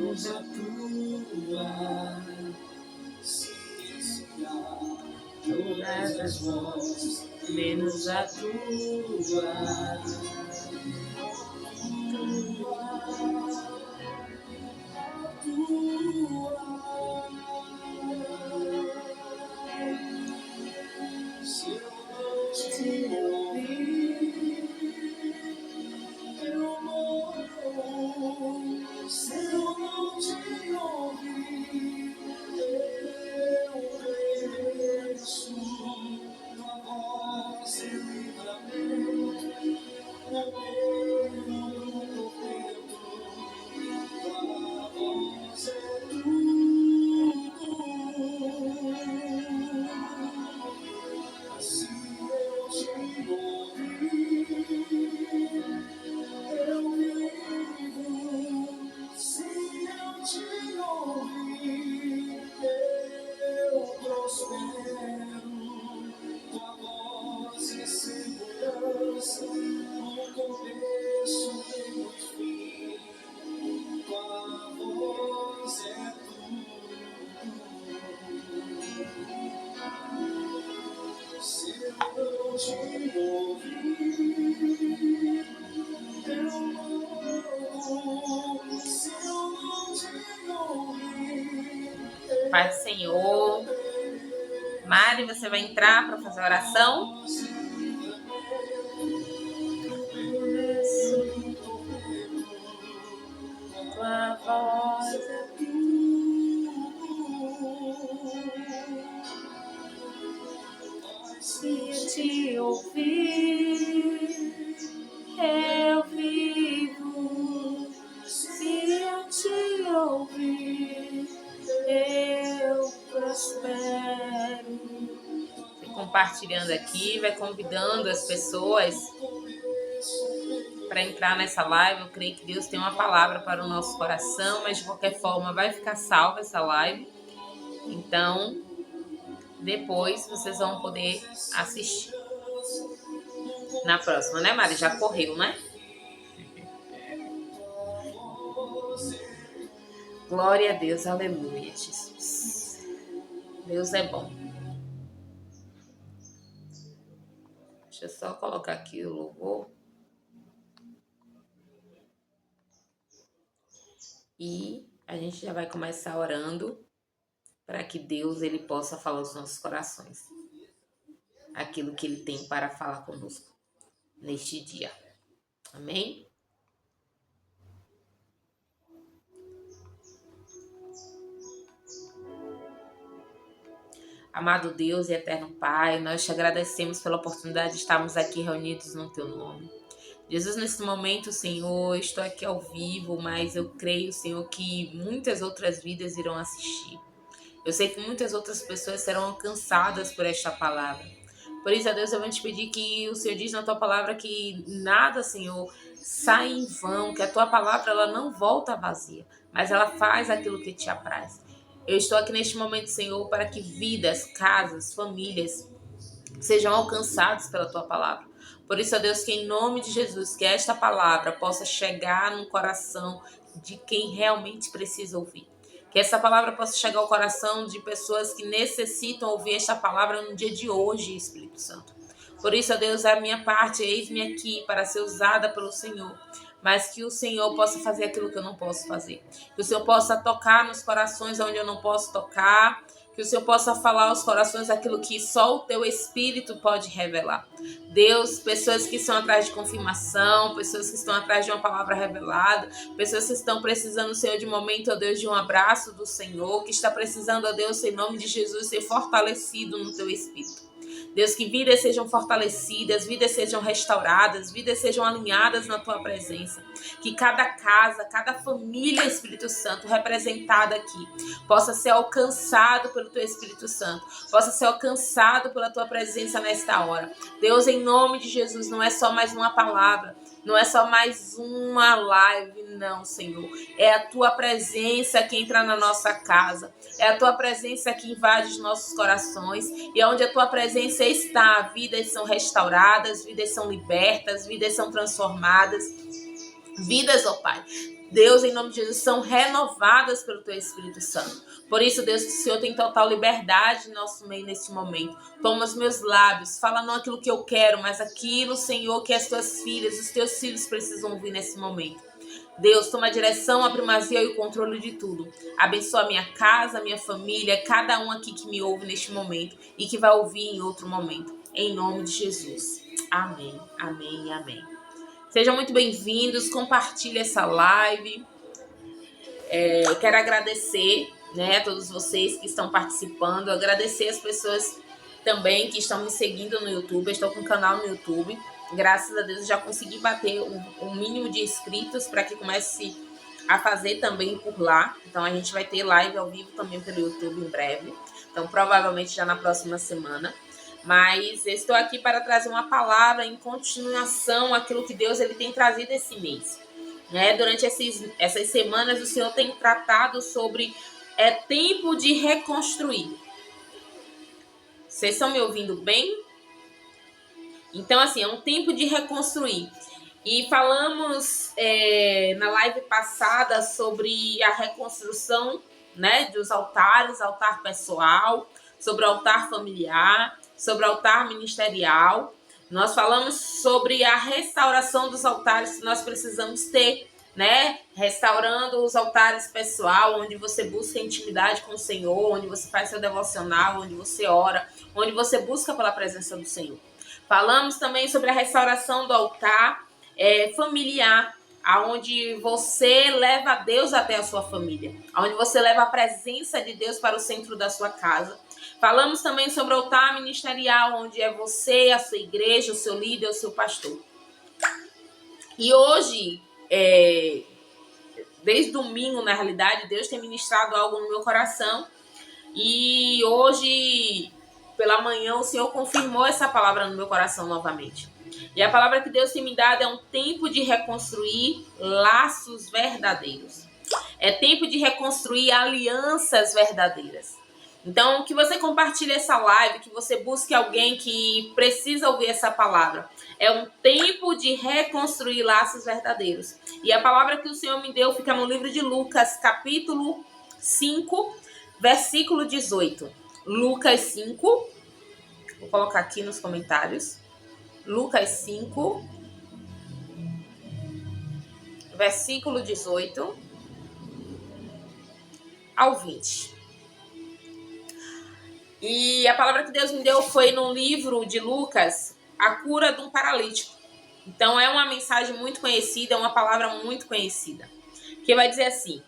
menos a tua. Todas as vozes, menos a tua. Se eu não te ouvir, eu morro. Se eu não te ouvir, eu pereço. Tua voz é livramento, no meio do vento. Tua voz é tudo. Se eu te ouvir, eu vivo. Se eu te ouvir, eu prospero. Tua voz é segurança, no começo e no fim. Tua voz é se eu não te ouvir, eu morro. Se eu não te ouvir, Pai do Senhor. Mari, você vai entrar para fazer a oração? tua voz é se eu te ouvir, eu vivo. Se eu te ouvir, eu prospero. Compartilhando aqui, vai convidando as pessoas para entrar nessa live. Eu creio que Deus tem uma palavra para o nosso coração, mas de qualquer forma vai ficar salva essa live. Então, depois vocês vão poder assistir. Na próxima, né, Mari? Já correu, né? Glória a Deus, aleluia, Jesus. Deus é bom. Deixa eu só colocar aqui o louvor. E a gente já vai começar orando para que Deus ele possa falar aos nossos corações. Aquilo que ele tem para falar conosco neste dia. Amém? Amado Deus e eterno Pai, nós te agradecemos pela oportunidade de estarmos aqui reunidos no teu nome. Jesus, nesse momento, Senhor, eu estou aqui ao vivo, mas eu creio, Senhor, que muitas outras vidas irão assistir. Eu sei que muitas outras pessoas serão alcançadas por esta palavra. Por isso, a Deus, eu vou te pedir que o Senhor diz na tua palavra que nada, Senhor, sai em vão, que a tua palavra ela não volta vazia, mas ela faz aquilo que te apraz. Eu estou aqui neste momento, Senhor, para que vidas, casas, famílias sejam alcançadas pela tua palavra. Por isso, ó Deus, que em nome de Jesus, que esta palavra possa chegar no coração de quem realmente precisa ouvir. Que essa palavra possa chegar ao coração de pessoas que necessitam ouvir esta palavra no dia de hoje, Espírito Santo. Por isso, ó Deus, a minha parte, eis-me aqui para ser usada pelo Senhor. Mas que o Senhor possa fazer aquilo que eu não posso fazer. Que o Senhor possa tocar nos corações onde eu não posso tocar. Que o Senhor possa falar aos corações aquilo que só o teu Espírito pode revelar. Deus, pessoas que estão atrás de confirmação, pessoas que estão atrás de uma palavra revelada, pessoas que estão precisando, Senhor, de um momento, ó Deus, de um abraço do Senhor, que está precisando, ó Deus, em nome de Jesus, ser fortalecido no teu Espírito. Deus, que vidas sejam fortalecidas, vidas sejam restauradas, vidas sejam alinhadas na tua presença. Que cada casa, cada família, Espírito Santo, representada aqui, possa ser alcançado pelo teu Espírito Santo, possa ser alcançado pela tua presença nesta hora. Deus, em nome de Jesus, não é só mais uma palavra, não é só mais uma live, não, Senhor. É a tua presença que entra na nossa casa. É a tua presença que invade os nossos corações. E onde a tua presença está, vidas são restauradas, vidas são libertas, vidas são transformadas. Vidas, ó Pai, Deus, em nome de Jesus, são renovadas pelo Teu Espírito Santo. Por isso, Deus, que o Senhor tem total liberdade em nosso meio nesse momento. Toma os meus lábios, fala não aquilo que eu quero, mas aquilo, Senhor, que as Tuas filhas, os Teus filhos precisam ouvir nesse momento. Deus, toma a direção, a primazia e o controle de tudo. Abençoa a minha casa, a minha família, cada um aqui que me ouve neste momento e que vai ouvir em outro momento. Em nome de Jesus. Amém, amém e amém. Sejam muito bem-vindos, compartilhe essa live. Quero agradecer, a todos vocês que estão participando, agradecer as pessoas também que estão me seguindo no YouTube. Eu estou com um canal no YouTube. Graças a Deus, já consegui bater um mínimo de inscritos para que comece a fazer também por lá. Então, a gente vai ter live ao vivo também pelo YouTube em breve. Então, provavelmente já na próxima semana. Mas estou aqui para trazer uma palavra em continuação àquilo que Deus ele tem trazido esse mês. Durante essas semanas, o Senhor tem tratado sobre tempo de reconstruir. Vocês estão me ouvindo bem? Então, assim, é um tempo de reconstruir. E falamos na live passada sobre a reconstrução, dos altares, altar pessoal, sobre o altar familiar, sobre o altar ministerial. Nós falamos sobre a restauração dos altares que nós precisamos ter, restaurando os altares pessoal, onde você busca intimidade com o Senhor, onde você faz seu devocional, onde você ora, onde você busca pela presença do Senhor. Falamos também sobre a restauração do altar familiar, aonde você leva Deus até a sua família, aonde você leva a presença de Deus para o centro da sua casa. Falamos também sobre o altar ministerial, onde é você, a sua igreja, o seu líder, o seu pastor. E hoje, desde domingo, na realidade, Deus tem ministrado algo no meu coração. E hoje, pela manhã, o Senhor confirmou essa palavra no meu coração novamente. E a palavra que Deus tem me dado é um tempo de reconstruir laços verdadeiros. É tempo de reconstruir alianças verdadeiras. Então, que você compartilhe essa live, que você busque alguém que precisa ouvir essa palavra. É um tempo de reconstruir laços verdadeiros. E a palavra que o Senhor me deu fica no livro de Lucas, capítulo 5, versículo 18. Lucas 5, vou colocar aqui nos comentários. Lucas 5, versículo 18 ao 20. E a palavra que Deus me deu foi no livro de Lucas, a cura de um paralítico. Então é uma mensagem muito conhecida, é uma palavra muito conhecida, que vai dizer assim: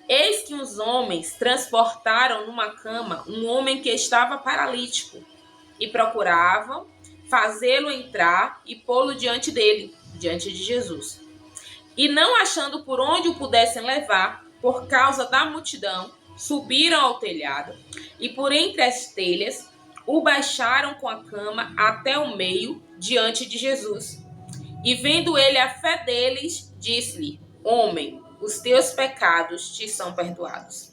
eis que os homens transportaram numa cama um homem que estava paralítico e procuravam fazê-lo entrar e pô-lo diante dele, diante de Jesus. E não achando por onde o pudessem levar, por causa da multidão, subiram ao telhado e por entre as telhas o baixaram com a cama até o meio diante de Jesus. E vendo ele a fé deles, disse-lhe: homem, os teus pecados te são perdoados.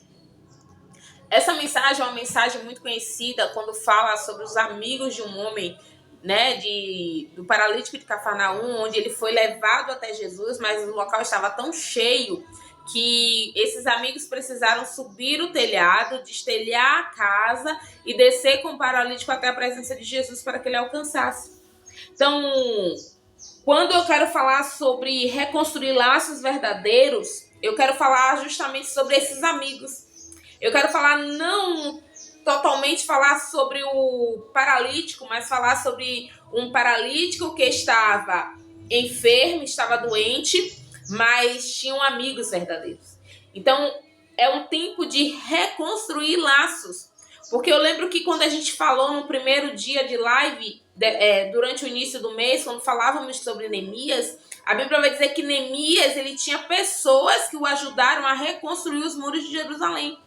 Essa mensagem é uma mensagem muito conhecida quando fala sobre os amigos de um homem, do paralítico de Cafarnaum, onde ele foi levado até Jesus, mas o local estava tão cheio que esses amigos precisaram subir o telhado, destelhar a casa e descer com o paralítico até a presença de Jesus para que ele alcançasse. Então, quando eu quero falar sobre reconstruir laços verdadeiros, eu quero falar justamente sobre esses amigos. Eu quero falar não totalmente falar sobre o paralítico, mas falar sobre um paralítico que estava enfermo, estava doente, mas tinham amigos verdadeiros. Então, é um tempo de reconstruir laços. Porque eu lembro que quando a gente falou no primeiro dia de live, durante o início do mês, quando falávamos sobre Neemias, a Bíblia vai dizer que Neemias ele tinha pessoas que o ajudaram a reconstruir os muros de Jerusalém.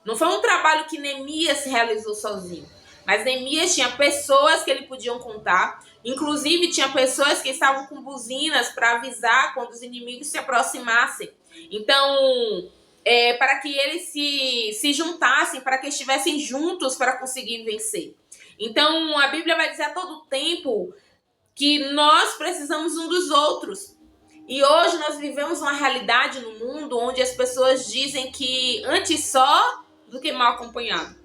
Não foi um trabalho que Neemias realizou sozinho, mas Neemias tinha pessoas que ele podiam contar. Inclusive, tinha pessoas que estavam com buzinas para avisar quando os inimigos se aproximassem. Então, para que eles se juntassem, para que estivessem juntos para conseguir vencer. Então, a Bíblia vai dizer a todo tempo que nós precisamos um dos outros. E hoje nós vivemos uma realidade no mundo onde as pessoas dizem que antes só do que mal acompanhado.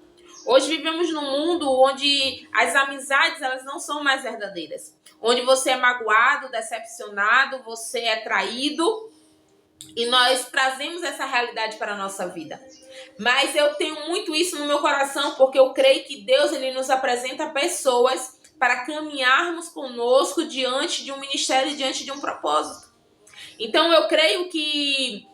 Hoje vivemos num mundo onde as amizades elas não são mais verdadeiras. Onde você é magoado, decepcionado, você é traído. E nós trazemos essa realidade para a nossa vida. Mas eu tenho muito isso no meu coração porque eu creio que Deus ele nos apresenta pessoas para caminharmos conosco diante de um ministério, diante de um propósito. Então eu creio que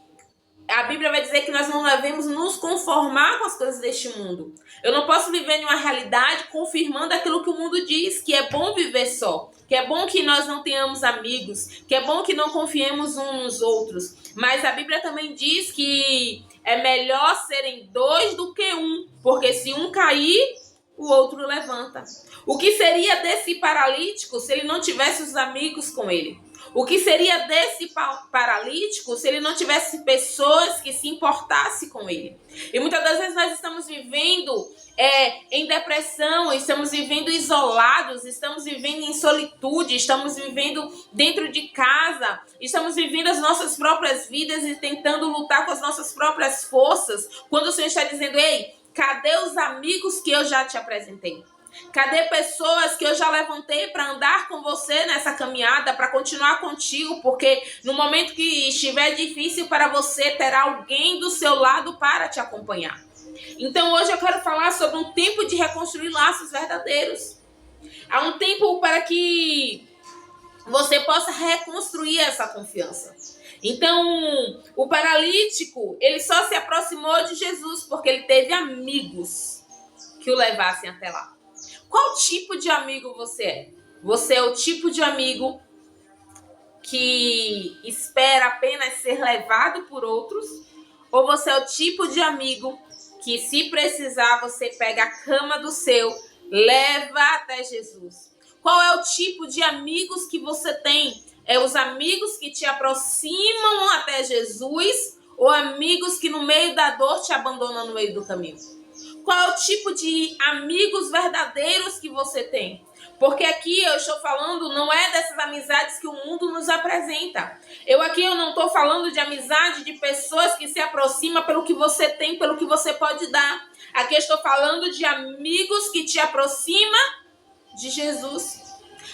a Bíblia vai dizer que nós não devemos nos conformar com as coisas deste mundo. Eu não posso viver em uma realidade confirmando aquilo que o mundo diz, que é bom viver só, que é bom que nós não tenhamos amigos, que é bom que não confiemos uns nos outros. Mas a Bíblia também diz que é melhor serem dois do que um, porque se um cair, o outro levanta. O que seria desse paralítico se ele não tivesse os amigos com ele? O que seria desse paralítico se ele não tivesse pessoas que se importassem com ele? E muitas das vezes nós estamos vivendo em depressão, estamos vivendo isolados, estamos vivendo em solitude, estamos vivendo dentro de casa, estamos vivendo as nossas próprias vidas e tentando lutar com as nossas próprias forças, quando o Senhor está dizendo, ei, cadê os amigos que eu já te apresentei? Cadê pessoas que eu já levantei para andar com você nessa caminhada, para continuar contigo, porque no momento que estiver difícil para você, terá alguém do seu lado para te acompanhar. Então hoje eu quero falar sobre um tempo de reconstruir laços verdadeiros. Há um tempo para que você possa reconstruir essa confiança. Então, o paralítico, ele só se aproximou de Jesus porque ele teve amigos que o levassem até lá. Qual tipo de amigo você é? Você é o tipo de amigo que espera apenas ser levado por outros? Ou você é o tipo de amigo que, se precisar, você pega a cama do seu, leva até Jesus? Qual é o tipo de amigos que você tem? É os amigos que te aproximam até Jesus ou amigos que no meio da dor te abandonam no meio do caminho? Qual é o tipo de amigos verdadeiros que você tem? Porque aqui eu estou falando, não é dessas amizades que o mundo nos apresenta. Eu não estou falando de amizade de pessoas que se aproximam pelo que você tem, pelo que você pode dar. Aqui eu estou falando de amigos que te aproximam de Jesus.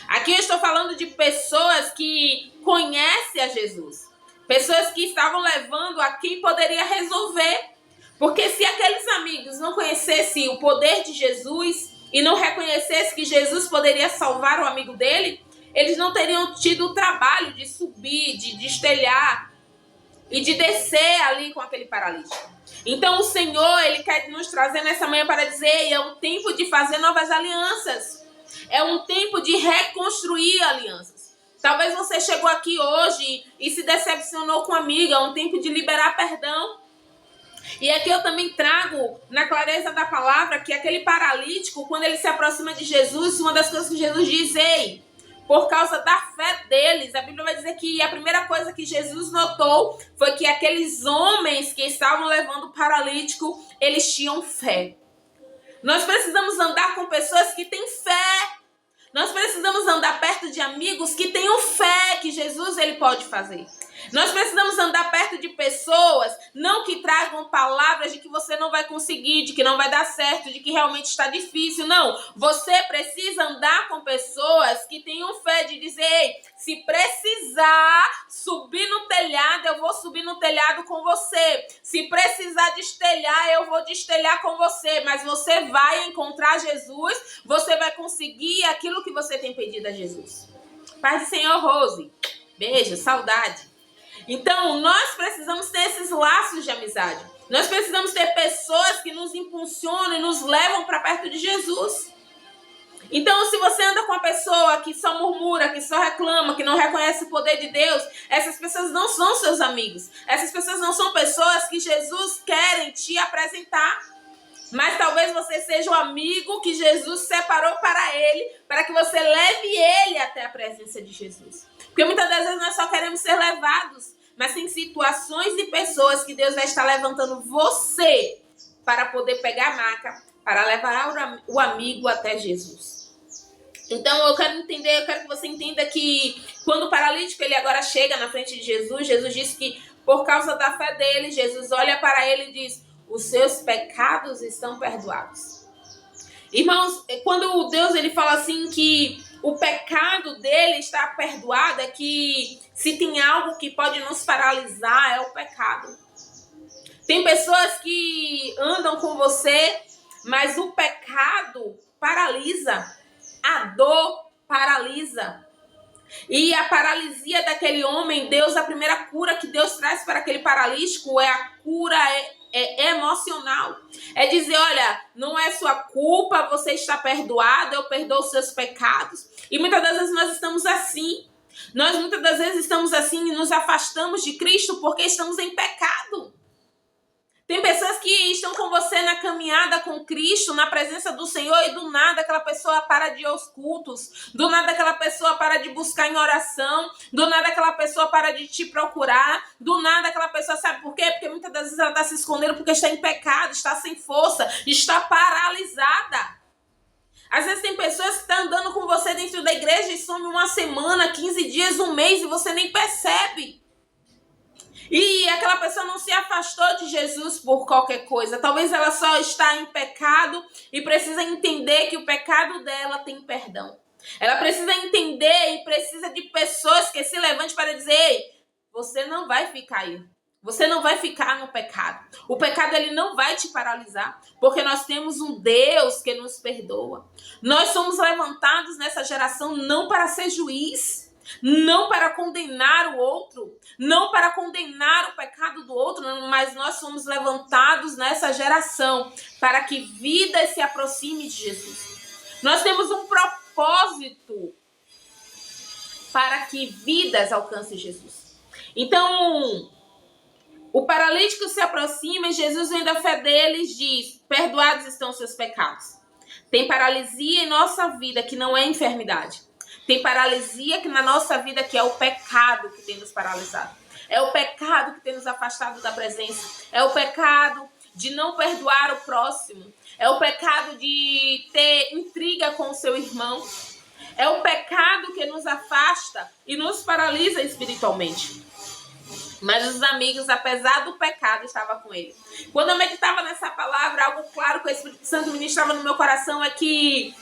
Aqui eu estou falando de pessoas que conhecem a Jesus. Pessoas que estavam levando a quem poderia resolver. Porque se aqueles amigos não conhecessem o poder de Jesus e não reconhecessem que Jesus poderia salvar o amigo dele, eles não teriam tido o trabalho de subir, de destelhar e de descer ali com aquele paralítico. Então o Senhor, ele quer nos trazer nessa manhã para dizer, é um tempo de fazer novas alianças. É um tempo de reconstruir alianças. Talvez você chegou aqui hoje e se decepcionou com a amiga, é um tempo de liberar perdão. E aqui eu também trago, na clareza da palavra, que aquele paralítico, quando ele se aproxima de Jesus, uma das coisas que Jesus diz, ei, por causa da fé deles, a Bíblia vai dizer que a primeira coisa que Jesus notou foi que aqueles homens que estavam levando o paralítico, eles tinham fé. Nós precisamos andar com pessoas que têm fé. Nós precisamos andar perto de amigos que tenham fé que Jesus ele pode fazer. Nós precisamos andar perto de pessoas, não que tragam palavras de que você não vai conseguir, de que não vai dar certo, de que realmente está difícil. Não, você precisa andar com pessoas que tenham fé de dizer, ei, se precisar subir no telhado, eu vou subir no telhado com você. Se precisar destelhar, eu vou destelhar com você. Mas você vai encontrar Jesus, você vai conseguir aquilo que você tem pedido a Jesus. Paz do Senhor, Rose. Beijo, saudade. Então, nós precisamos ter esses laços de amizade. Nós precisamos ter pessoas que nos impulsionam e nos levam para perto de Jesus. Então, se você anda com uma pessoa que só murmura, que só reclama, que não reconhece o poder de Deus, essas pessoas não são seus amigos. Essas pessoas não são pessoas que Jesus quer te apresentar. Mas talvez você seja o amigo que Jesus separou para ele, para que você leve ele até a presença de Jesus. Porque muitas das vezes nós só queremos ser levados, mas tem situações e pessoas que Deus vai estar levantando você para poder pegar a maca, para levar o amigo até Jesus. Então eu quero que você entenda que quando o paralítico ele agora chega na frente de Jesus, Jesus disse que por causa da fé dele, Jesus olha para ele e diz: os seus pecados estão perdoados. Irmãos, quando Deus ele fala assim que o pecado dele está perdoado, é que se tem algo que pode nos paralisar, é o pecado. Tem pessoas que andam com você, mas o pecado paralisa. A dor paralisa. E a paralisia daquele homem, a primeira cura que Deus traz para aquele paralítico é a cura emocional. É dizer, olha, não é sua culpa, você está perdoado, eu perdoo os seus pecados. E muitas das vezes nós estamos assim. Nós muitas das vezes estamos assim e nos afastamos de Cristo porque estamos em pecado. Tem pessoas que estão com você na caminhada com Cristo, na presença do Senhor, e do nada aquela pessoa para de ir aos cultos, do nada aquela pessoa para de buscar em oração, do nada aquela pessoa para de te procurar, do nada aquela pessoa, sabe por quê? Porque muitas das vezes ela está se escondendo porque está em pecado, está sem força, está paralisada. Às vezes tem pessoas que estão andando com você dentro da igreja e some uma semana, 15 dias, um mês e você nem percebe. E aquela pessoa não se afastou de Jesus por qualquer coisa. Talvez ela só está em pecado e precisa entender que o pecado dela tem perdão. Ela precisa entender e precisa de pessoas que se levantem para dizer: ei, você não vai ficar aí. Você não vai ficar no pecado. O pecado ele não vai te paralisar, porque nós temos um Deus que nos perdoa. Nós somos levantados nessa geração não para ser juiz, não para condenar o outro, não para condenar o pecado do outro, mas nós somos levantados nessa geração para que vidas se aproxime de Jesus. Nós temos um propósito para que vidas alcancem Jesus. Então, o paralítico se aproxima e Jesus, vendo a fé deles, diz: perdoados estão seus pecados. Tem paralisia em nossa vida que não é enfermidade. Tem paralisia que na nossa vida que é o pecado que tem nos paralisado. É o pecado que tem nos afastado da presença. É o pecado de não perdoar o próximo. É o pecado de ter intriga com o seu irmão. É o pecado que nos afasta e nos paralisa espiritualmente. Mas os amigos, apesar do pecado, estavam com ele. Quando eu meditava nessa palavra, algo claro que o Espírito Santo ministrava no meu coração é que...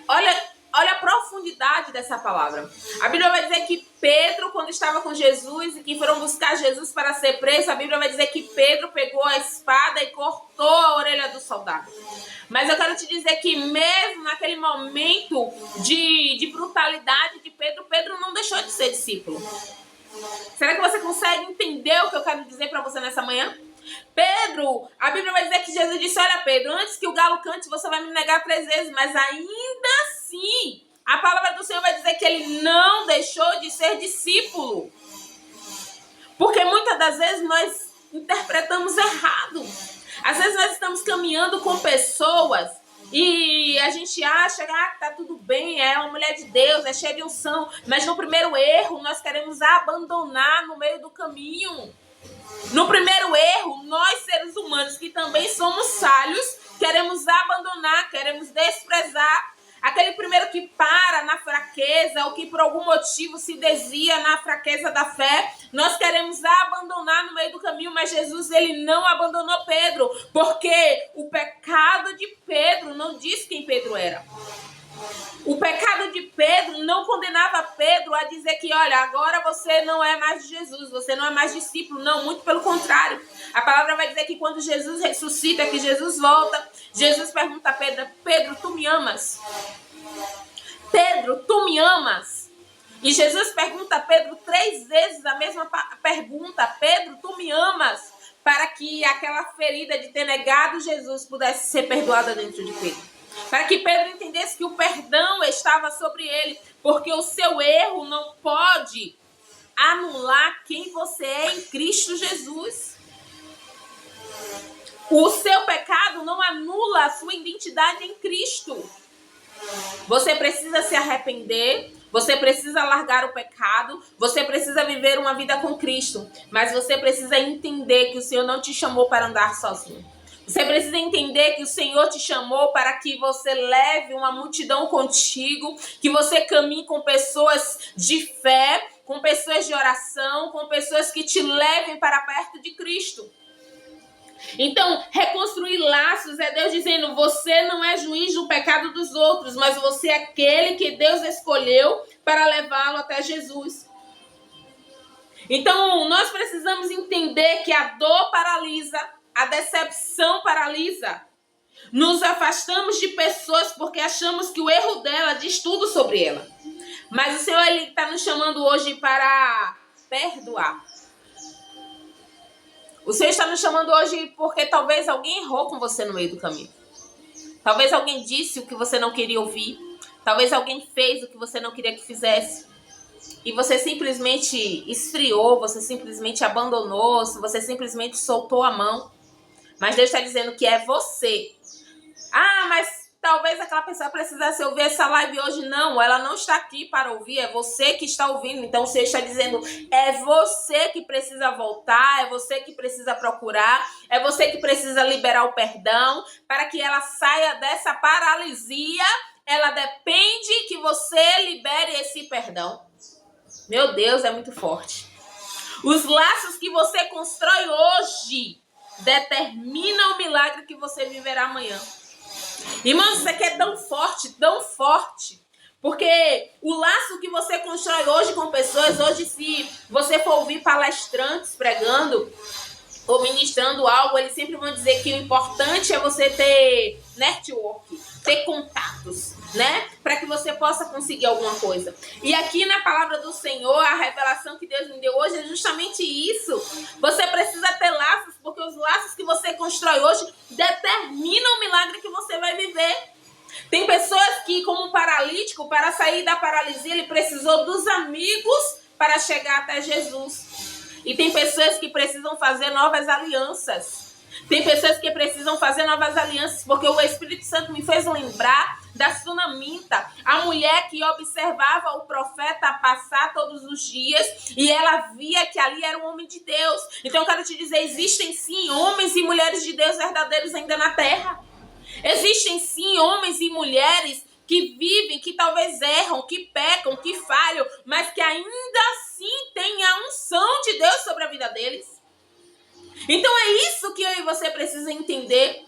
Olha a profundidade dessa palavra. A Bíblia vai dizer que Pedro, quando estava com Jesus e que foram buscar Jesus para ser preso, a Bíblia vai dizer que Pedro pegou a espada e cortou a orelha do soldado. Mas eu quero te dizer que mesmo naquele momento de brutalidade de Pedro, Pedro não deixou de ser discípulo. Será que você consegue entender o que eu quero dizer para você nessa manhã? Pedro, a Bíblia vai dizer que Jesus disse: olha, Pedro, antes que o galo cante, você vai me negar 3 vezes. Mas ainda assim, a palavra do Senhor vai dizer que ele não deixou de ser discípulo. Porque muitas das vezes nós interpretamos errado. Às vezes nós estamos caminhando com pessoas e a gente acha que tá tudo bem, é uma mulher de Deus, é cheia de unção. Mas no primeiro erro, nós queremos abandonar no meio do caminho. No primeiro erro, nós seres humanos, que também somos falhos, queremos abandonar, queremos desprezar. Aquele primeiro que para na fraqueza ou que por algum motivo se desvia na fraqueza da fé, nós queremos abandonar no meio do caminho, mas Jesus ele não abandonou Pedro, porque o pecado de Pedro não diz quem Pedro era. O pecado de Pedro não condenava Pedro a dizer que, olha, agora você não é mais de Jesus, você não é mais discípulo. Não, muito pelo contrário. A palavra vai dizer que quando Jesus ressuscita, que Jesus volta, Jesus pergunta a Pedro: Pedro, tu me amas? Pedro, tu me amas? E Jesus pergunta a Pedro 3 vezes a mesma pergunta: Pedro, tu me amas? Para que aquela ferida de ter negado Jesus pudesse ser perdoada dentro de Pedro. Para que Pedro entendesse que o perdão estava sobre ele, porque o seu erro não pode anular quem você é em Cristo Jesus. O seu pecado não anula a sua identidade em Cristo. Você precisa se arrepender, você precisa largar o pecado, você precisa viver uma vida com Cristo, mas você precisa entender que o Senhor não te chamou para andar sozinho. Você precisa entender que o Senhor te chamou para que você leve uma multidão contigo, que você caminhe com pessoas de fé, com pessoas de oração, com pessoas que te levem para perto de Cristo. Então, reconstruir laços é Deus dizendo: você não é juiz do pecado dos outros, mas você é aquele que Deus escolheu para levá-lo até Jesus. Então, nós precisamos entender que a dor paralisa, a decepção paralisa. Nos afastamos de pessoas porque achamos que o erro dela diz tudo sobre ela. Mas o Senhor está nos chamando hoje para perdoar. O Senhor está nos chamando hoje porque talvez alguém errou com você no meio do caminho. Talvez alguém disse o que você não queria ouvir. Talvez alguém fez o que você não queria que fizesse. E você simplesmente esfriou, você simplesmente abandonou, você simplesmente soltou a mão. Mas Deus está dizendo que é você. Ah, mas talvez aquela pessoa precisasse ouvir essa live hoje. Não, ela não está aqui para ouvir, é você que está ouvindo. Então o Senhor está dizendo, é você que precisa voltar, é você que precisa procurar, é você que precisa liberar o perdão, para que ela saia dessa paralisia. Ela depende que você libere esse perdão. Meu Deus, é muito forte. Os laços que você constrói hoje determinam o milagre que você viverá amanhã. Irmãos, isso aqui é tão forte. Porque o laço que você constrói hoje com pessoas, hoje se você for ouvir palestrantes pregando ou ministrando algo, eles sempre vão dizer que o importante é você ter network, ter contatos, né? Para que você possa conseguir alguma coisa. E aqui na palavra do Senhor, a revelação que Deus me deu hoje é justamente isso. Você precisa ter laços, porque os laços que você constrói hoje determinam o milagre que você vai viver. Tem pessoas que, como paralítico, para sair da paralisia, ele precisou dos amigos para chegar até Jesus. E tem pessoas que precisam fazer novas alianças. Tem pessoas que precisam fazer novas alianças, porque o Espírito Santo me fez lembrar da Sunamita, a mulher que observava o profeta passar todos os dias e ela via que ali era um homem de Deus. Então eu quero te dizer, existem sim homens e mulheres de Deus verdadeiros ainda na terra. Existem sim homens e mulheres que vivem, que talvez erram, que pecam, que falham, mas que ainda assim têm a unção de Deus sobre a vida deles. Então é isso que eu e você precisa entender.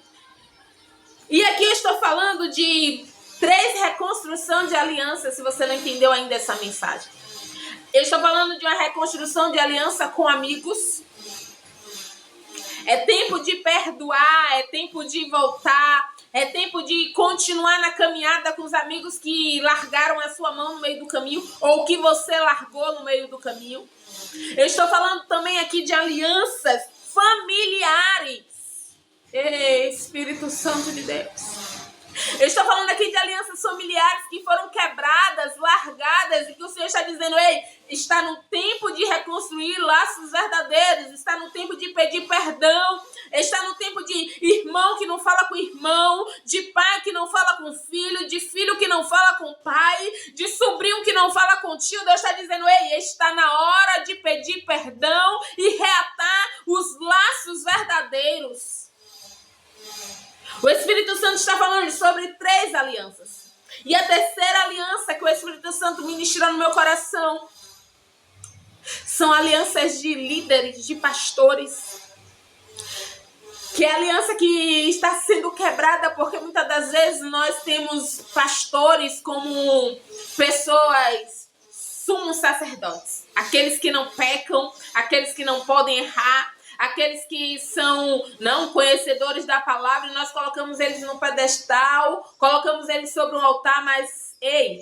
E aqui eu estou falando de 3 reconstrução de aliança, se você não entendeu ainda essa mensagem. Eu estou falando de uma reconstrução de aliança com amigos. É tempo de perdoar, é tempo de voltar, é tempo de continuar na caminhada com os amigos que largaram a sua mão no meio do caminho ou que você largou no meio do caminho. Eu estou falando também aqui de alianças familiares. Ei, Espírito Santo de Deus. Eu estou falando aqui de alianças familiares que foram quebradas, largadas, e que o Senhor está dizendo, ei, está no tempo de reconstruir laços verdadeiros, está no tempo de pedir perdão, está no tempo de irmão que não fala com irmão, de pai que não fala com filho, de filho que não fala com pai, de sobrinho que não fala com tio. Deus está dizendo, ei, está na hora de pedir perdão e reatar os laços verdadeiros. O Espírito Santo está falando sobre 3 alianças. E a terceira aliança que o Espírito Santo ministrou no meu coração são alianças de líderes, de pastores. Que é a aliança que está sendo quebrada porque muitas das vezes nós temos pastores como pessoas sumos sacerdotes. Aqueles que não pecam, aqueles que não podem errar, aqueles que são não conhecedores da palavra, e nós colocamos eles no pedestal, colocamos eles sobre um altar, mas, ei,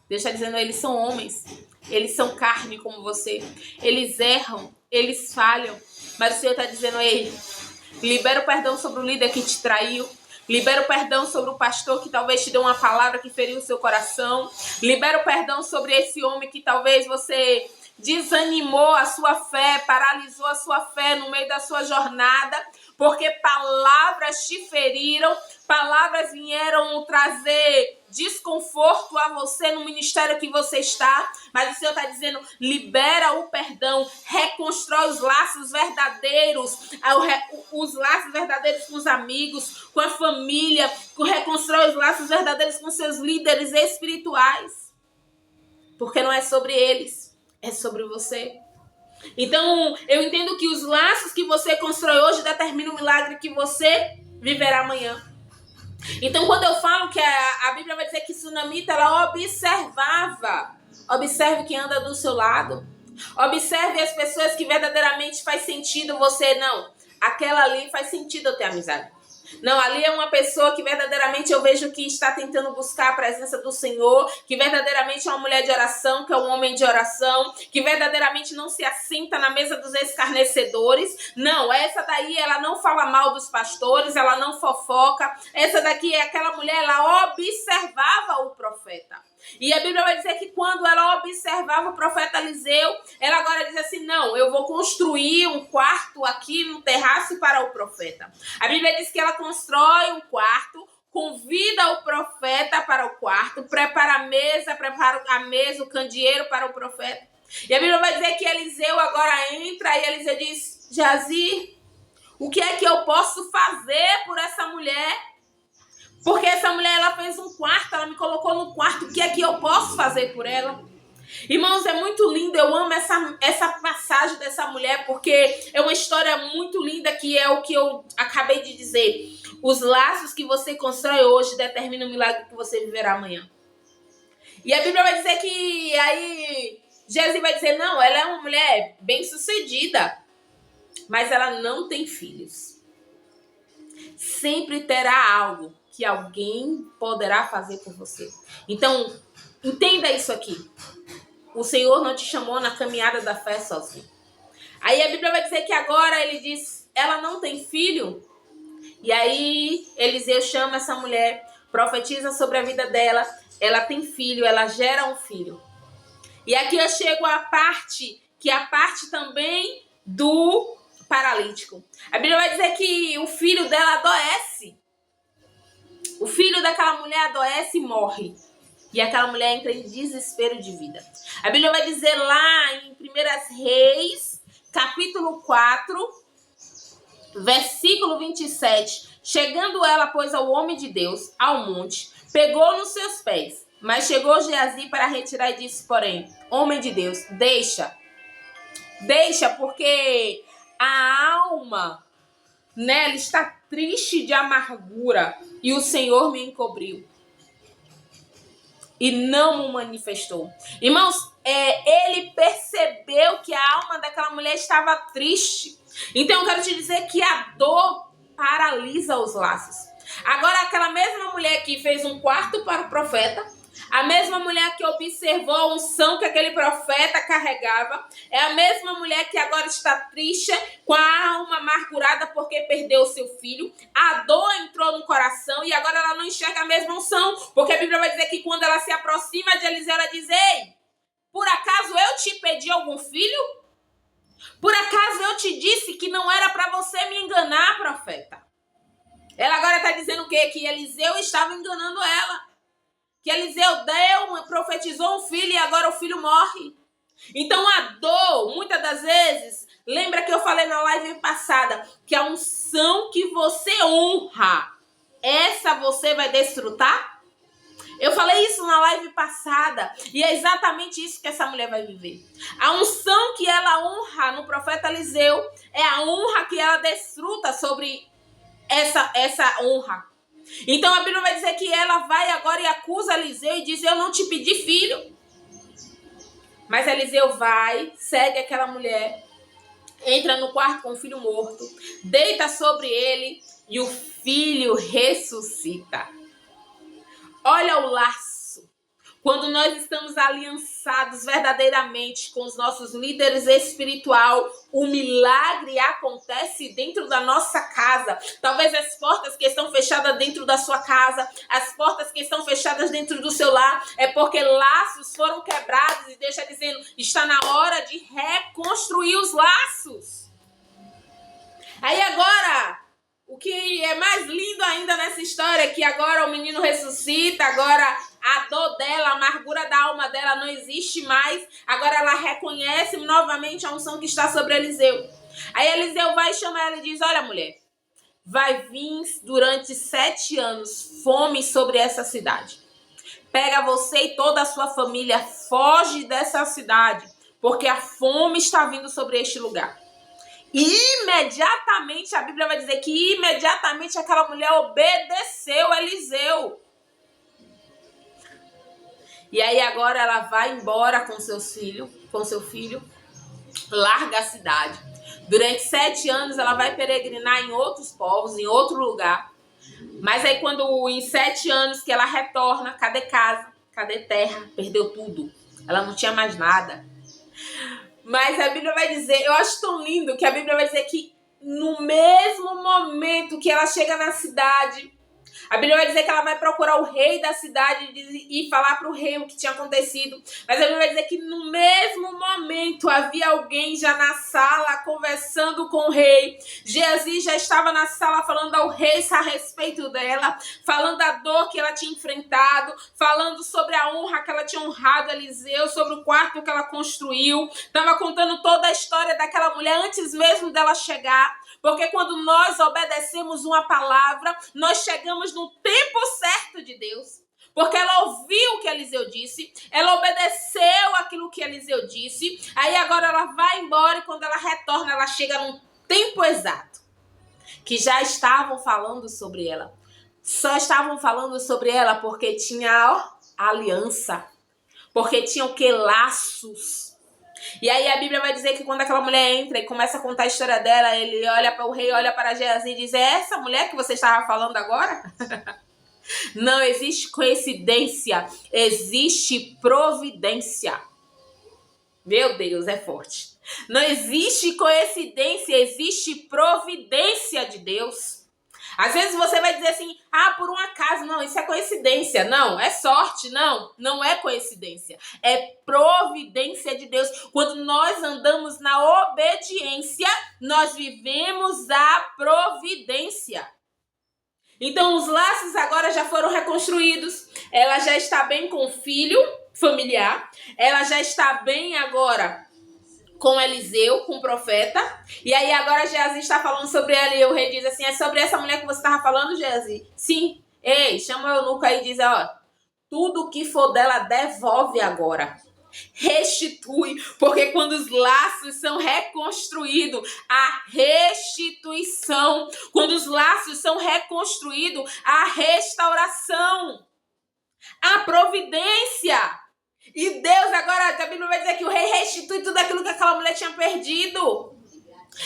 Deus está dizendo, eles são homens, eles são carne como você, eles erram, eles falham, mas o Senhor está dizendo, ei, libera o perdão sobre o líder que te traiu, libera o perdão sobre o pastor que talvez te deu uma palavra que feriu o seu coração, libera o perdão sobre esse homem que talvez você desanimou a sua fé, paralisou a sua fé no meio da sua jornada, porque palavras te feriram, palavras vieram trazer desconforto a você no ministério que você está, mas o Senhor está dizendo, libera o perdão, reconstrói os laços verdadeiros, os laços verdadeiros com os amigos, com a família, reconstrói os laços verdadeiros com seus líderes espirituais, porque não é sobre eles, é sobre você. Então, eu entendo que os laços que você constrói hoje determinam o milagre que você viverá amanhã. Então, quando eu falo que a Bíblia vai dizer que Sunamita, ela observava. Observe quem anda do seu lado. Observe as pessoas que verdadeiramente faz sentido você. Não, aquela ali faz sentido eu ter amizade. Não, ali é uma pessoa que verdadeiramente eu vejo que está tentando buscar a presença do Senhor, que verdadeiramente é uma mulher de oração, que é um homem de oração, que verdadeiramente não se assenta na mesa dos escarnecedores. Não, essa daí ela não fala mal dos pastores, ela não fofoca. Essa daqui é aquela mulher, ela observava o profeta. E a Bíblia vai dizer que quando ela observava o profeta Eliseu, ela agora diz assim, não, eu vou construir um quarto aqui no terraço para o profeta. A Bíblia diz que ela constrói um quarto, convida o profeta para o quarto, prepara a mesa, o candeeiro para o profeta. E a Bíblia vai dizer que Eliseu agora entra e Eliseu diz, Geazi, o que é que eu posso fazer por essa mulher? Porque essa mulher, ela fez um quarto, ela me colocou no quarto, o que é que eu posso fazer por ela? Irmãos, é muito lindo, eu amo essa passagem dessa mulher, porque é uma história muito linda, que é o que eu acabei de dizer. Os laços que você constrói hoje determinam o milagre que você viverá amanhã. E a Bíblia vai dizer que aí, Jesus vai dizer, não, ela é uma mulher bem-sucedida, mas ela não tem filhos. Sempre terá algo que alguém poderá fazer por você. Então, entenda isso aqui. O Senhor não te chamou na caminhada da fé sozinho. Aí a Bíblia vai dizer que agora ele diz, ela não tem filho. E aí Eliseu chama essa mulher, profetiza sobre a vida dela. Ela tem filho, ela gera um filho. E aqui eu chego à parte, que é a parte também do paralítico. A Bíblia vai dizer que o filho dela adoece. O filho daquela mulher adoece e morre. E aquela mulher entra em desespero de vida. A Bíblia vai dizer lá em 1 Reis, capítulo 4, versículo 27. Chegando ela, pois, ao homem de Deus, ao monte, pegou nos seus pés. Mas chegou Geazi para retirar e disse, porém, homem de Deus, deixa, porque a alma nela está triste de amargura e o Senhor me encobriu e não o manifestou. Irmãos, ele percebeu que a alma daquela mulher estava triste. Então eu quero te dizer que a dor paralisa os laços. Agora aquela mesma mulher que fez um quarto para o profeta, a mesma mulher que observou a unção que aquele profeta carregava, é a mesma mulher que agora está triste, com a alma amargurada porque perdeu o seu filho. A dor entrou no coração e agora ela não enxerga a mesma unção, porque a Bíblia vai dizer que quando ela se aproxima de Eliseu, ela diz, ei, por acaso eu te pedi algum filho? Por acaso eu te disse que não era para você me enganar, profeta? Ela agora está dizendo o quê? Que Eliseu estava enganando ela. Que Eliseu profetizou um filho e agora o filho morre. Então a dor, muitas das vezes, lembra que eu falei na live passada, que a unção que você honra, essa você vai desfrutar? Eu falei isso na live passada e é exatamente isso que essa mulher vai viver. A unção que ela honra no profeta Eliseu é a honra que ela desfruta sobre essa honra. Então a Bíblia vai dizer que ela vai agora e acusa Eliseu e diz, eu não te pedi filho. Mas Eliseu vai, segue aquela mulher, entra no quarto com o filho morto, deita sobre ele e o filho ressuscita. Olha o laço. Quando nós estamos aliançados verdadeiramente com os nossos líderes espirituais, o milagre acontece dentro da nossa casa. Talvez as portas que estão fechadas dentro da sua casa, as portas que estão fechadas dentro do seu lar, é porque laços foram quebrados e deixa dizendo, está na hora de reconstruir os laços. Aí agora, que é mais lindo ainda nessa história é que agora o menino ressuscita, agora a dor dela, a amargura da alma dela não existe mais. Agora ela reconhece novamente a unção que está sobre Eliseu. Aí Eliseu vai chamar ela e diz: olha, mulher, vai vir durante 7 anos fome sobre essa cidade. Pega você e toda a sua família, foge dessa cidade, porque a fome está vindo sobre este lugar. E imediatamente, a Bíblia vai dizer que imediatamente aquela mulher obedeceu a Eliseu. E aí agora ela vai embora com seu filho, larga a cidade. Durante 7 anos ela vai peregrinar em outros povos, em outro lugar. Mas aí quando em 7 anos que ela retorna, cadê casa? Cadê terra? Perdeu tudo. Ela não tinha mais nada. Mas a Bíblia vai dizer, eu acho tão lindo que a Bíblia vai dizer que no mesmo momento que ela chega na cidade, a Bíblia vai dizer que ela vai procurar o rei da cidade e falar para o rei o que tinha acontecido. Mas a Bíblia vai dizer que no mesmo momento havia alguém já na sala conversando com o rei. Geazi já estava na sala falando ao rei a respeito dela, falando da dor que ela tinha enfrentado, falando sobre a honra que ela tinha honrado Eliseu, sobre o quarto que ela construiu. Estava contando toda a história daquela mulher antes mesmo dela chegar. Porque quando nós obedecemos uma palavra, nós chegamos no tempo certo de Deus. Porque ela ouviu o que Eliseu disse, ela obedeceu aquilo que Eliseu disse, aí agora ela vai embora e quando ela retorna, ela chega num tempo exato. Que já estavam falando sobre ela. Só estavam falando sobre ela porque tinha aliança. Porque tinha o que? Laços. E aí a Bíblia vai dizer que quando aquela mulher entra e começa a contar a história dela, ele olha para o rei, olha para Geazi e diz: é essa mulher que você estava falando agora? Não existe coincidência, existe providência. Meu Deus, é forte. Não existe coincidência, existe providência de Deus. Às vezes você vai dizer assim: por um acaso. Não, isso é coincidência. Não, é sorte. Não, não é coincidência. É providência de Deus. Quando nós andamos na obediência, nós vivemos a providência. Então, os laços agora já foram reconstruídos. Ela já está bem com o filho familiar. Ela já está bem agora com Eliseu, com o profeta. E aí agora Geazi está falando sobre ela e o rei diz assim: é sobre essa mulher que você estava falando, Geazi? Sim. Ei, chama o eunuco aí e diz: tudo que for dela devolve agora. Restitui, porque quando os laços são reconstruídos, a restituição. Quando os laços são reconstruídos, a restauração, a providência. E Deus agora, a Bíblia vai dizer que o rei restitui tudo aquilo que aquela mulher tinha perdido.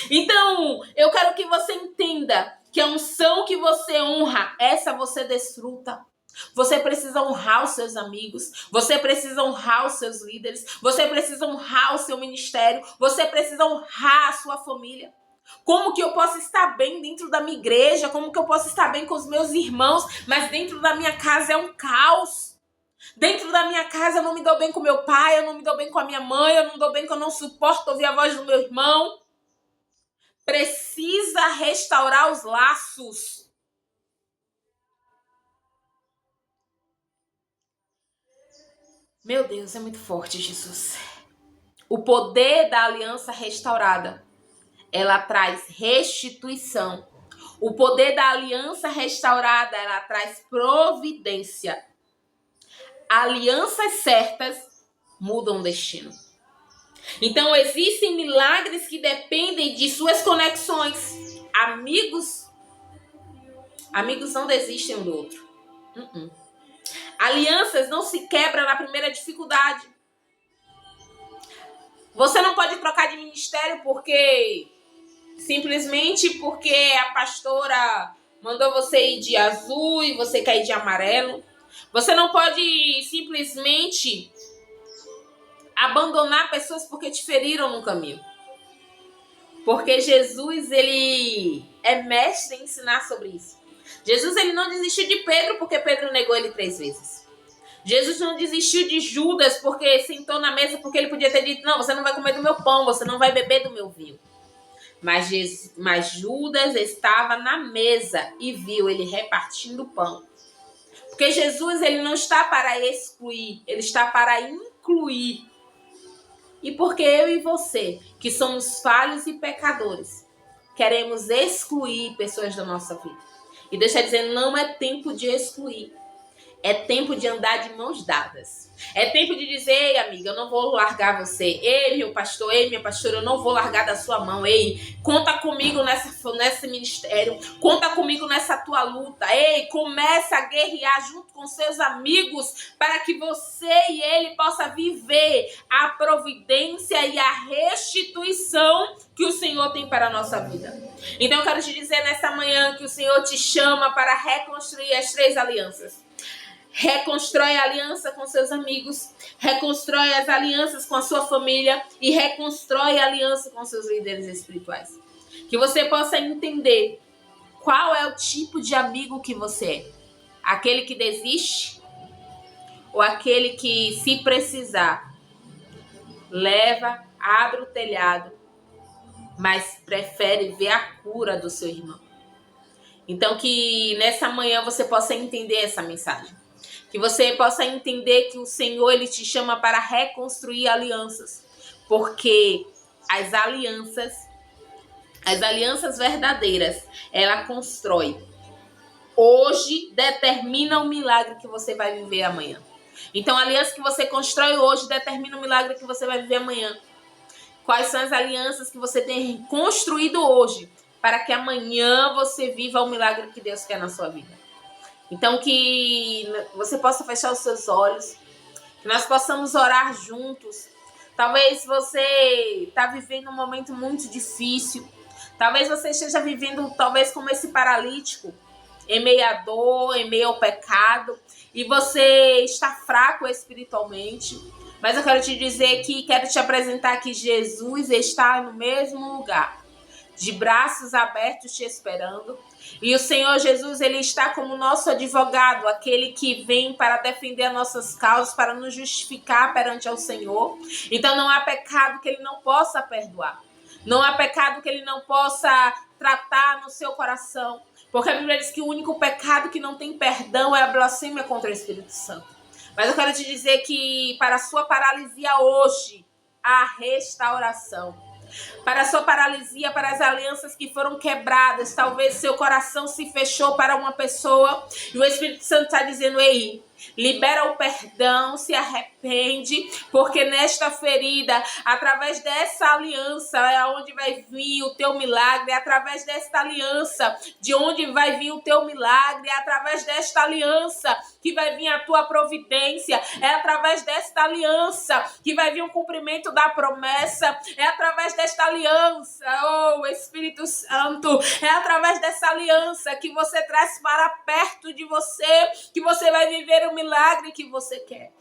Então, eu quero que você entenda que a unção que você honra, essa você desfruta. Você precisa honrar os seus amigos, você precisa honrar os seus líderes, você precisa honrar o seu ministério, você precisa honrar a sua família. Como que eu posso estar bem dentro da minha igreja, como que eu posso estar bem com os meus irmãos, mas dentro da minha casa é um caos. Dentro da minha casa eu não me dou bem com meu pai, eu não me dou bem com a minha mãe, eu não dou bem que eu não suporto ouvir a voz do meu irmão. Precisa restaurar os laços. Meu Deus, é muito forte, Jesus. O poder da aliança restaurada, ela traz restituição. O poder da aliança restaurada, ela traz providência. Alianças certas mudam o destino. Então, existem milagres que dependem de suas conexões. Amigos não desistem um do outro. Alianças não se quebram na primeira dificuldade. Você não pode trocar de ministério simplesmente porque a pastora mandou você ir de azul e você quer ir de amarelo. Você não pode simplesmente abandonar pessoas porque te feriram no caminho. Porque Jesus, ele é mestre em ensinar sobre isso. Jesus, ele não desistiu de Pedro porque Pedro negou ele 3 vezes. Jesus não desistiu de Judas porque sentou na mesa porque ele podia ter dito: não, você não vai comer do meu pão, você não vai beber do meu vinho. Mas Judas estava na mesa e viu ele repartindo o pão. Porque Jesus, ele não está para excluir, ele está para incluir. E porque eu e você, que somos falhos e pecadores, queremos excluir pessoas da nossa vida. E deixa eu dizer, não é tempo de excluir. É tempo de andar de mãos dadas. É tempo de dizer, ei, amiga, eu não vou largar você. Ei, meu pastor, ei, minha pastora, eu não vou largar da sua mão. Ei, conta comigo nesse ministério. Conta comigo nessa tua luta. Ei, começa a guerrear junto com seus amigos para que você e ele possa viver a providência e a restituição que o Senhor tem para a nossa vida. Então eu quero te dizer nessa manhã que o Senhor te chama para reconstruir as 3 alianças. Reconstrói a aliança com seus amigos, reconstrói as alianças com a sua família e reconstrói a aliança com seus líderes espirituais. Que você possa entender qual é o tipo de amigo que você é. Aquele que desiste ou aquele que, se precisar, leva, abre o telhado, mas prefere ver a cura do seu irmão. Então que nessa manhã você possa entender essa mensagem. Que você possa entender que o Senhor, ele te chama para reconstruir alianças. Porque as alianças verdadeiras, ela constrói. Hoje determina o milagre que você vai viver amanhã. Então a aliança que você constrói hoje determina o milagre que você vai viver amanhã. Quais são as alianças que você tem construído hoje para que amanhã você viva o milagre que Deus quer na sua vida? Então que você possa fechar os seus olhos, que nós possamos orar juntos. Talvez você está vivendo um momento muito difícil. Talvez você esteja vivendo, talvez como esse paralítico, em meio à dor, em meio ao pecado. E você está fraco espiritualmente. Mas eu quero te dizer que, quero te apresentar que Jesus está no mesmo lugar, de braços abertos te esperando. E o Senhor Jesus, ele está como nosso advogado, aquele que vem para defender as nossas causas, para nos justificar perante ao Senhor. Então não há pecado que ele não possa perdoar. Não há pecado que ele não possa tratar no seu coração. Porque a Bíblia diz que o único pecado que não tem perdão é a blasfêmia contra o Espírito Santo. Mas eu quero te dizer que para a sua paralisia hoje, há restauração. Para a sua paralisia, para as alianças que foram quebradas. Talvez seu coração se fechou para uma pessoa e o Espírito Santo está dizendo, ei, libera o perdão, se arrepende, porque nesta ferida, através dessa aliança, é onde vai vir o teu milagre, é através desta aliança, de onde vai vir o teu milagre, é através desta aliança que vai vir a tua providência, é através desta aliança que vai vir o cumprimento da promessa, é através desta aliança, oh Espírito Santo, é através dessa aliança que você traz para perto de você, que você vai viver o milagre que você quer.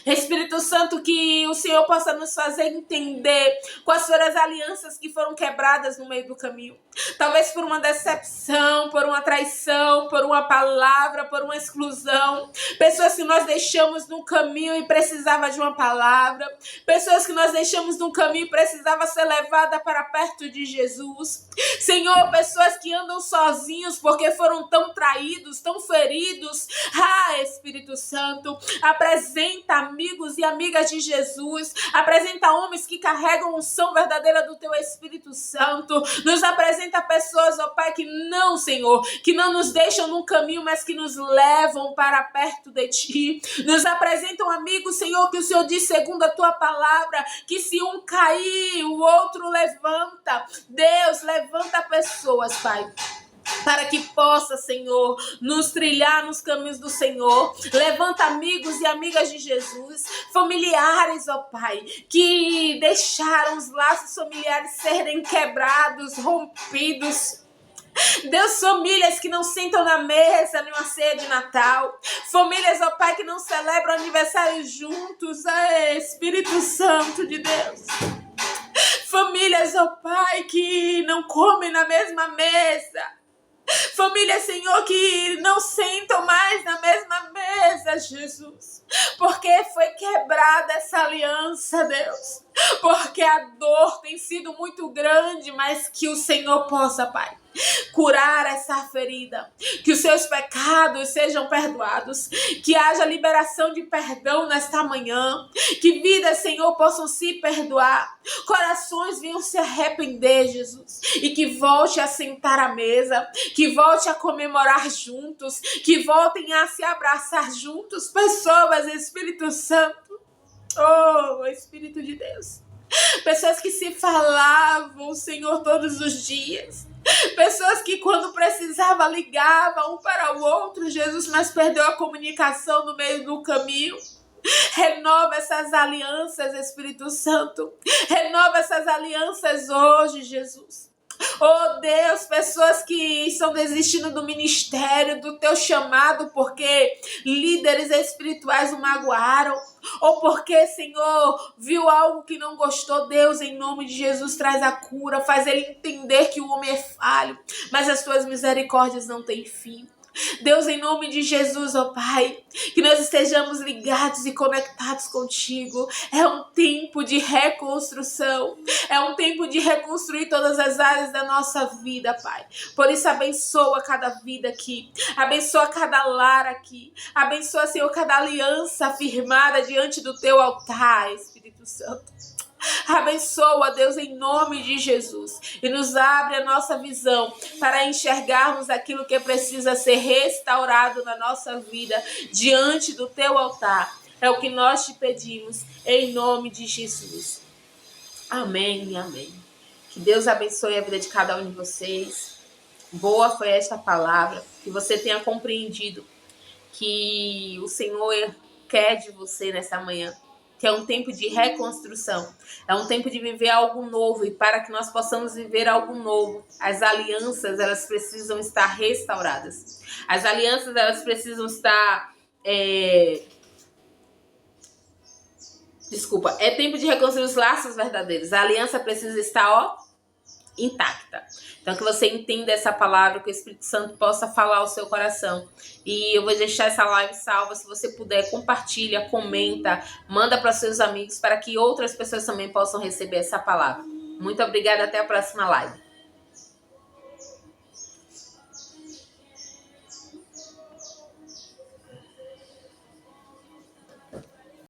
Espírito Santo, que o Senhor possa nos fazer entender quais foram as alianças que foram quebradas no meio do caminho. Talvez por uma decepção, por uma traição, por uma palavra, por uma exclusão. Pessoas que nós deixamos no caminho e precisava de uma palavra. Pessoas que nós deixamos no caminho e precisava ser levada para perto de Jesus. Senhor, pessoas que andam sozinhos porque foram tão traídos, tão feridos. Espírito Santo, apresenta amigos e amigas de Jesus, apresenta homens que carregam unção verdadeira do teu Espírito Santo, nos apresenta pessoas, ó Pai, que não, Senhor, que não nos deixam no caminho, mas que nos levam para perto de Ti, nos apresentam amigos, Senhor, que o Senhor diz segundo a Tua palavra, que se um cair, o outro levanta. Deus, levanta pessoas, Pai, para que possa, Senhor, nos trilhar nos caminhos do Senhor. Levanta amigos e amigas de Jesus, familiares, ó Pai, que deixaram os laços familiares serem quebrados, rompidos. Deus, famílias que não sentam na mesa numa ceia de Natal. Famílias, ó Pai, que não celebram aniversário juntos. Espírito Santo de Deus. Famílias, ó Pai, que não comem na mesma mesa. Famílias, Senhor, que não sentam mais na mesma mesa, Jesus. Porque foi quebrada essa aliança, Deus. Porque a dor tem sido muito grande, mas que o Senhor possa, Pai, curar essa ferida, que os seus pecados sejam perdoados, que haja liberação de perdão nesta manhã, que vidas, Senhor, possam se perdoar, corações venham se arrepender, Jesus, e que volte a sentar à mesa, que volte a comemorar juntos, que voltem a se abraçar juntos, pessoas, Espírito Santo. Oh, Espírito de Deus. Pessoas que se falavam, Senhor, todos os dias. Pessoas que quando precisava ligavam um para o outro, Jesus, mas perdeu a comunicação no meio do caminho. Renova essas alianças, Espírito Santo. Renova essas alianças hoje, Jesus. Oh Deus, pessoas que estão desistindo do ministério, do teu chamado, porque líderes espirituais o magoaram, ou porque, Senhor, viu algo que não gostou. Deus, em nome de Jesus, traz a cura, faz ele entender que o homem é falho, mas as tuas misericórdias não têm fim. Deus, em nome de Jesus, ó Pai, que nós estejamos ligados e conectados contigo. É um tempo de reconstrução, é um tempo de reconstruir todas as áreas da nossa vida, Pai. Por isso, abençoa cada vida aqui, abençoa cada lar aqui, abençoa, Senhor, cada aliança firmada diante do teu altar, Espírito Santo. Abençoa, Deus, em nome de Jesus, e nos abre a nossa visão para enxergarmos aquilo que precisa ser restaurado na nossa vida diante do teu altar. É o que nós te pedimos, em nome de Jesus. Amém e amém. Que Deus abençoe a vida de cada um de vocês. Boa foi esta palavra, que você tenha compreendido que o Senhor quer de você nessa manhã, que é um tempo de reconstrução, é um tempo de viver algo novo, e para que nós possamos viver algo novo, as alianças, elas precisam estar restauradas. As alianças, elas precisam estar... É tempo de reconstruir os laços verdadeiros. A aliança precisa estar, intacta. Então, que você entenda essa palavra, que o Espírito Santo possa falar ao seu coração. E eu vou deixar essa live salva. Se você puder, compartilha, comenta, manda para seus amigos, para que outras pessoas também possam receber essa palavra. Muito obrigada, até a próxima live.